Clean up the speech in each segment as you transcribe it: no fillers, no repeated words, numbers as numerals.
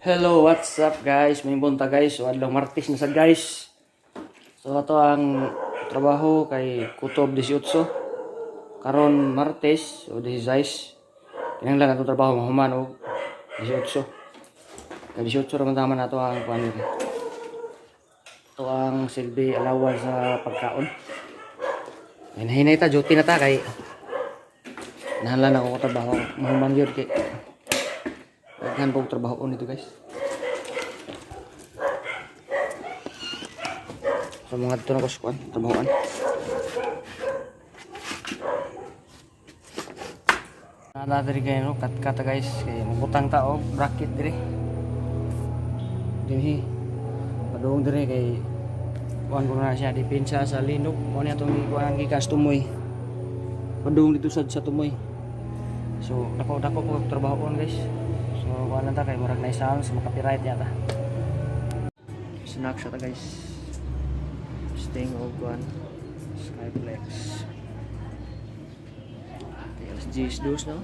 Hello, what's up guys? May bunta guys. So, adlaw Martes na sad guys. So, ato ang trabaho kay Kutob 18. Karon Martes o 16. Kinahanglan ato trabaho mahuman og 18. Kay 18 ra man tama nato ang kuan diri. Ito ang silbi alawan sa pagkaon. Ay nahinay ta duty na ta kay nahanglan ako trabaho mahuman gyud kay daghan pong trabaho nito guys. So mga dito na ko sa trabahoan. Nada diri kay no kat guys kay mabutang ta og bracket diri. Dinhi padung diri kay kuan ko na siya depensa sa linog mo ni atong kuan gikas tumoy. Padung dito sa tumoy. So dako ko trabahoan guys. So kuan ta kay murag na sounds maka-copyright yata. Snack siya ta guys. Sting og kuan Skyflex. Okay, alas 10 dos no.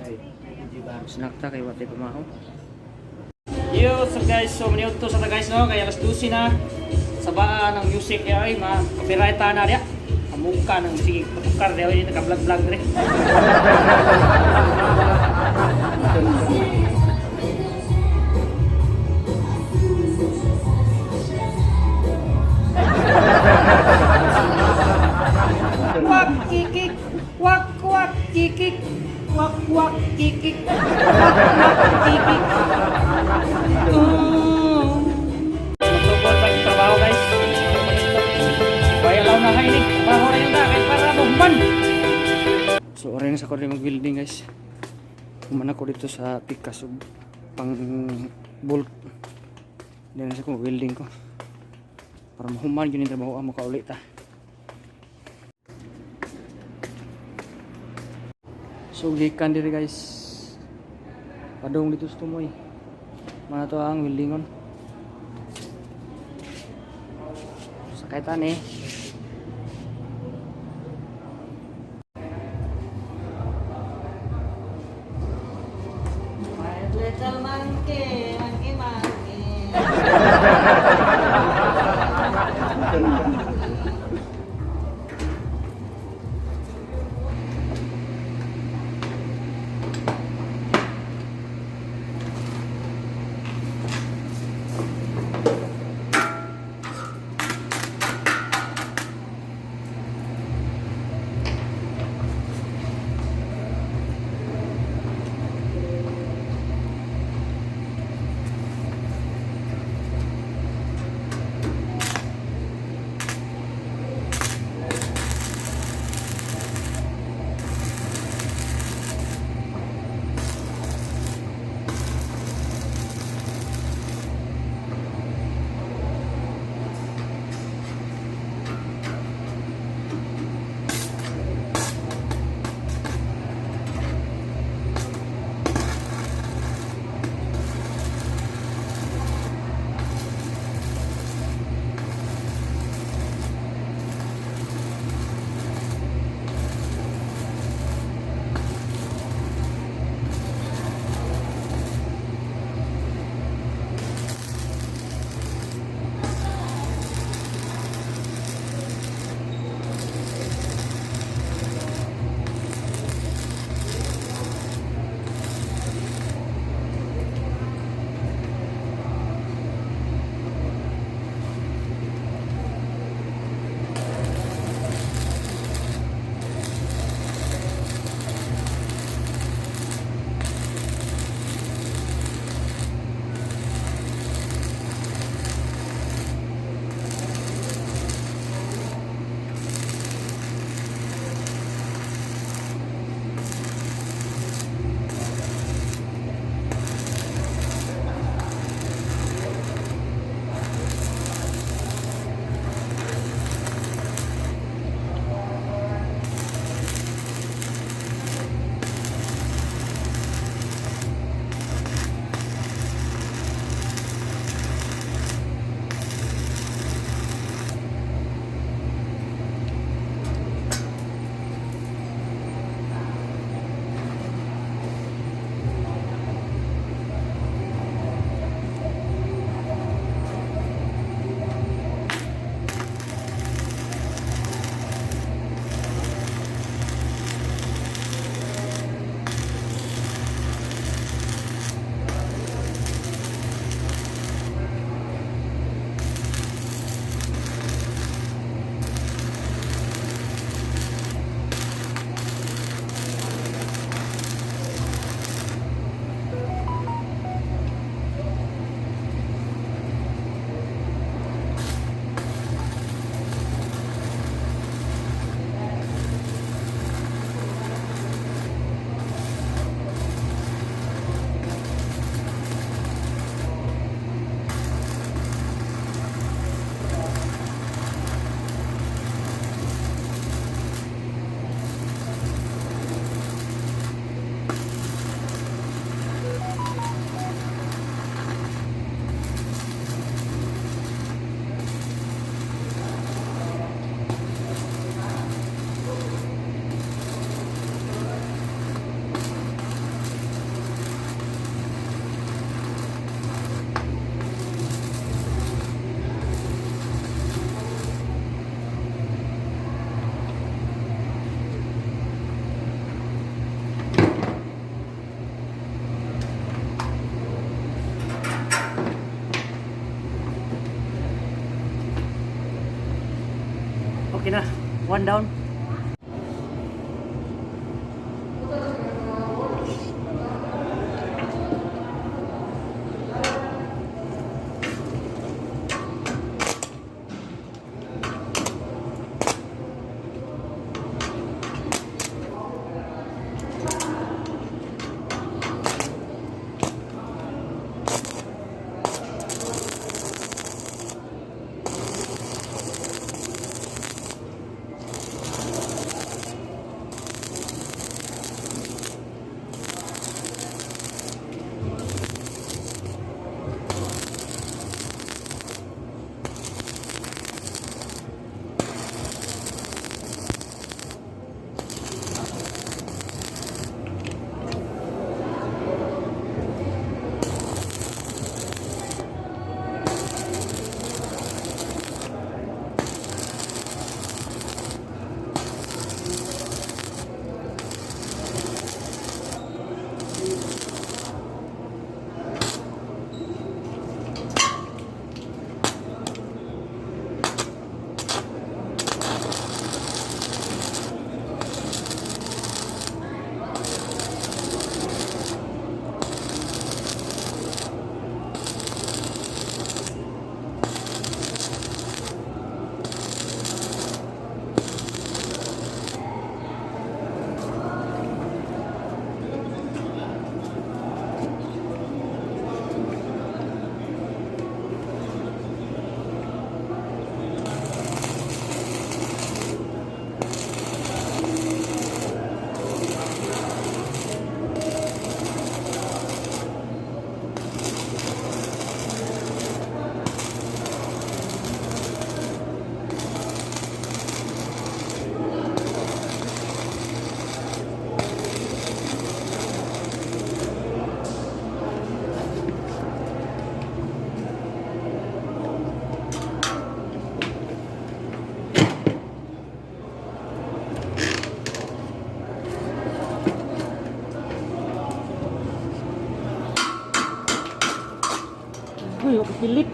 Snack ta kay wate pamahaw. Yo, so guys, so maniud to sa ta guys no kay alas 12 na. Sabaan ng music ay ma-copyright na dia. Amuka ng sige patukar dia ini naka-vlog dire. Wak kikik, wak kikik, wak kikik, wak kikik. Magtubot sa trabaho guys. Kaya lang na kayo trabaho na yun na kahit para buhman. So oray na sa ko rin mag-building guys. Kuman ako dito sa pikas pang bulk. Dahil sa ko mag-building ko. Para mahuman yun yung trabaho ang makaulit ta. So gikan diri guys. Padung dito sa tumoy. Mana to ang buildingon. Sakay ta ni. Little monkey, monkey, monkey. makina. One down. Uy, pilit.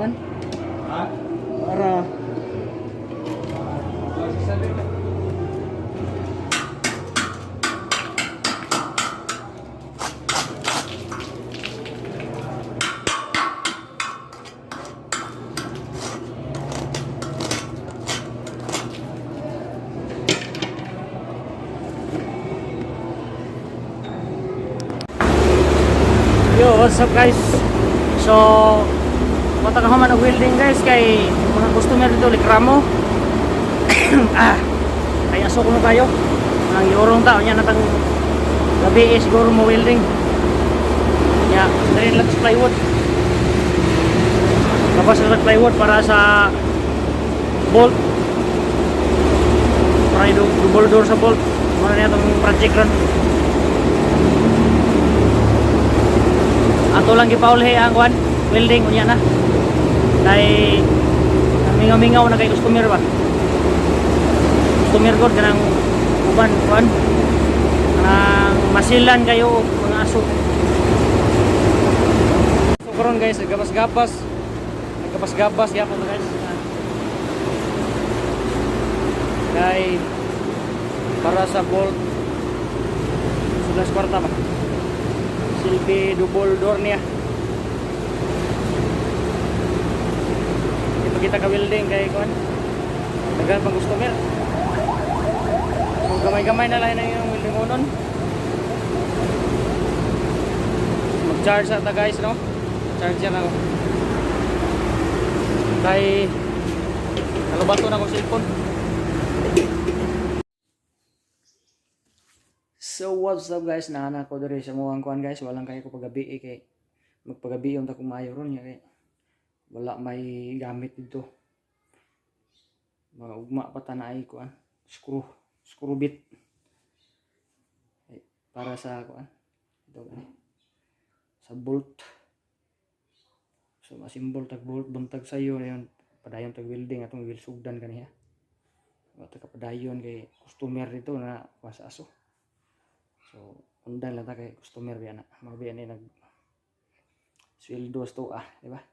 Ayan. Para yo, what's up guys? So, matag man og welding guys kay mga customer dito likramo. Kaya so kuno kayo. Ang yorong ta nya natang gabi siguro mo welding. Ya, dari lang sa plywood. Tapos sa plywood para sa bolt. Para double door sa bolt. Muna niya itong project ron. Ato lang gipaulhe ang kwan, welding unya na. Dai mingaw-mingaw na kay customer ba. Customer ko kanang uban kwan. ang masilan kayo mga aso. So karon guys, naggapas-gapas gyapon na guys. Kay para sa bolt 11 kwarta ba? Silbi double door niya. Ito kita ka welding kay kuan. Dagan pang customer. So gamay-gamay na lang na yung welding unon. Mag-charge ata guys, no? Charge yan ako. Kay nalubato na akong cellphone. So what's up guys, naana ko diri sa muang kuan guys, walang kayo ko pagabi kay magpagabi yung ta kumayo ron ya kay wala may gamit dito. Mga ugma pa tanay kuan, screw bit. Para sa kuan. Ito gani. Sa bolt. So masimbol tag bolt buntag sayo na yun. Padayon tag welding atong will sugdan kaniya. Wala ka padayon kay customer dito na kuan sa aso. So, undan lang ta kay customer biya na. Magbiya ni nag sweldos to di ba?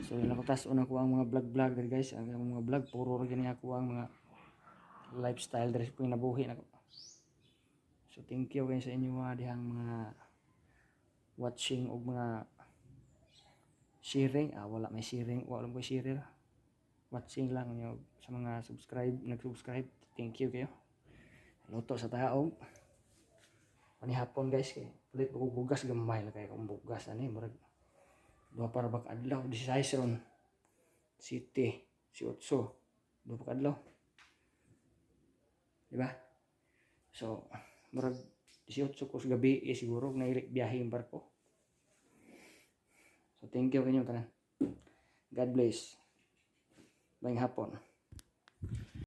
So, nakutas una ko ang mga vlog diri guys. Ang mga vlog puro ra gani ako ang mga lifestyle diri ko nabuhi nako. So, thank you guys sa inyo mga dihang mga watching og mga sharing. Wala may sharing, wala mo share. Watching lang nyo sa mga nag-subscribe. Thank you kayo. Luto sa taong. Panihapon guys kay ulit ko bugas gamay lang kay kung bugas ani murag duha para bak adlaw 16 ron. City, si 8. Duha pa adlaw. Di ba? So, murag 18 ko sa gabi siguro na biyahe yung barko. So, thank you kanyo tanan. God bless. Bayang hapon.